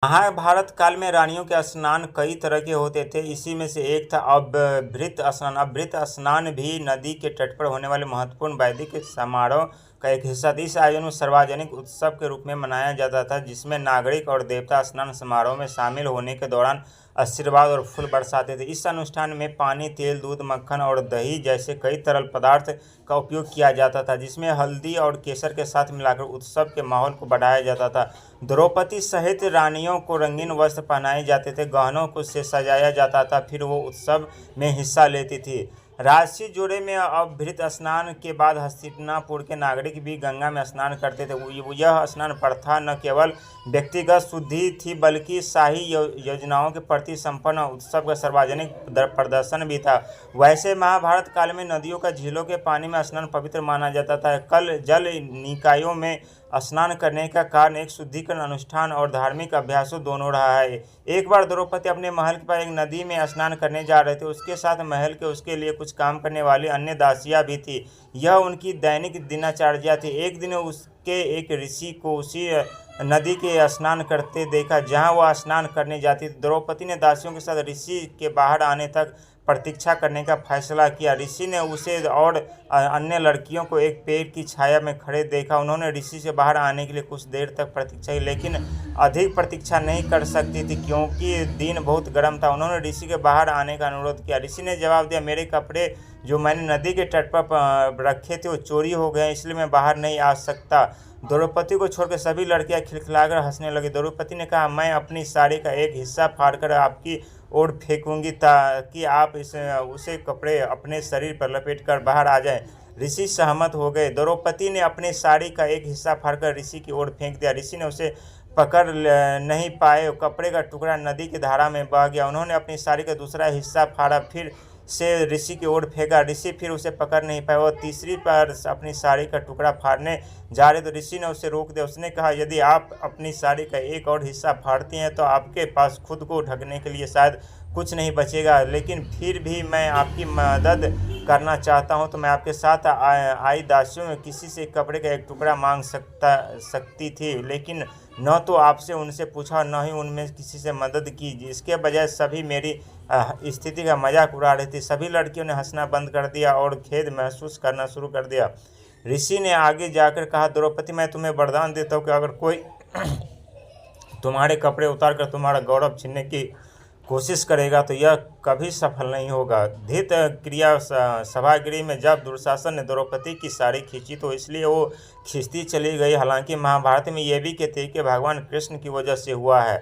महाभारत काल में रानियों के स्नान कई तरह के होते थे। इसी में से एक था अभृत स्नान। अभृत स्नान भी नदी के तट पर होने वाले महत्वपूर्ण वैदिक समारोह का एक हिस्सा था। इस आयोजन को सार्वजनिक उत्सव के रूप में मनाया जाता था, जिसमें नागरिक और देवता स्नान समारोह में शामिल होने के दौरान आशीर्वाद और फूल बरसाते थे। इस अनुष्ठान में पानी, तेल, दूध, मक्खन और दही जैसे कई तरल पदार्थ का उपयोग किया जाता था, जिसमें हल्दी और केसर के साथ मिलाकर उत्सव के माहौल को बढ़ाया जाता था। द्रौपदी सहित रानियों को रंगीन वस्त्र पहनाए जाते थे, गहनों को से सजाया जाता था, फिर वो उत्सव में हिस्सा लेती थी। राजसी जोड़े में अभृत स्नान के बाद हस्तिनापुर के नागरिक भी गंगा में स्नान करते थे। यह स्नान प्रथा न केवल व्यक्तिगत शुद्धि थी, बल्कि शाही योजनाओं के प्रति संपन्न उत्सव का सार्वजनिक प्रदर्शन भी था। वैसे महाभारत काल में नदियों का झीलों के पानी में स्नान पवित्र माना जाता था। कल जल निकायों में स्नान करने का कारण एक शुद्धिकरण अनुष्ठान और धार्मिक अभ्यासों दोनों रहा है। एक बार द्रौपदी अपने महल के पास एक नदी में स्नान करने जा रहे थे। उसके साथ महल के उसके लिए कुछ काम करने वाली अन्य दासियां भी थी। यह उनकी दैनिक दिनचर्या थी। एक दिन उसके एक ऋषि को उसी नदी के स्नान करते देखा जहां वह स्नान करने जाती थी। द्रौपदी ने दासियों के साथ ऋषि के बाहर आने तक प्रतीक्षा करने का फैसला किया। ऋषि ने उसे और अन्य लड़कियों को एक पेड़ की छाया में खड़े देखा। उन्होंने ऋषि से बाहर आने के लिए कुछ देर तक प्रतीक्षा की, लेकिन अधिक प्रतीक्षा नहीं कर सकती थी क्योंकि दिन बहुत गर्म था। उन्होंने ऋषि के बाहर आने का अनुरोध किया। ऋषि ने जवाब दिया, मेरे कपड़े जो मैंने नदी के तट पर रखे थे वो चोरी हो गए, इसलिए मैं बाहर नहीं आ सकता। द्रौपदी को छोड़कर सभी लड़कियां खिलखिलाकर हंसने लगी। द्रौपदी ने कहा, मैं अपनी साड़ी का एक हिस्सा फाड़कर आपकी ओर फेंकूंगी ताकि आप उसे कपड़े अपने शरीर पर लपेट कर बाहर आ जाएं। ऋषि सहमत हो गए। द्रौपदी ने अपनी साड़ी का एक हिस्सा फाड़कर ऋषि की ओर फेंक दिया। ऋषि ने उसे पकड़ नहीं पाए। कपड़े का टुकड़ा नदी की धारा में बह गया। उन्होंने अपनी साड़ी का दूसरा हिस्सा फाड़ा, फिर से ऋषि की ओर फेंका। ऋषि फिर उसे पकड़ नहीं पाए। वह तीसरी बार अपनी साड़ी का टुकड़ा फाड़ने जा रहे तो ऋषि ने उसे रोक दिया। उसने कहा, यदि आप अपनी साड़ी का एक और हिस्सा फाड़ती हैं तो आपके पास खुद को ढकने के लिए शायद कुछ नहीं बचेगा, लेकिन फिर भी मैं आपकी मदद करना चाहता हूं। तो मैं आपके साथ आई दासियों में किसी से कपड़े का एक टुकड़ा मांग सकती थी, लेकिन न तो आपसे उनसे पूछा, न ही उनमें किसी से मदद की। इसके बजाय सभी मेरी स्थिति का मजाक उड़ा रही थी। सभी लड़कियों ने हंसना बंद कर दिया और खेद महसूस करना शुरू कर दिया। ऋषि ने आगे जाकर कहा, द्रौपदी, मैं तुम्हें वरदान देता हूँ कि अगर कोई तुम्हारे कपड़े उतार कर तुम्हारा गौरव छीनने की कोशिश करेगा तो यह कभी सफल नहीं होगा। धित क्रिया सभागृह में जब दुशासन ने द्रौपदी की साड़ी खींची तो इसलिए वो खींचती चली गई। हालांकि महाभारत में यह भी कहते हैं कि भगवान कृष्ण की वजह से हुआ है।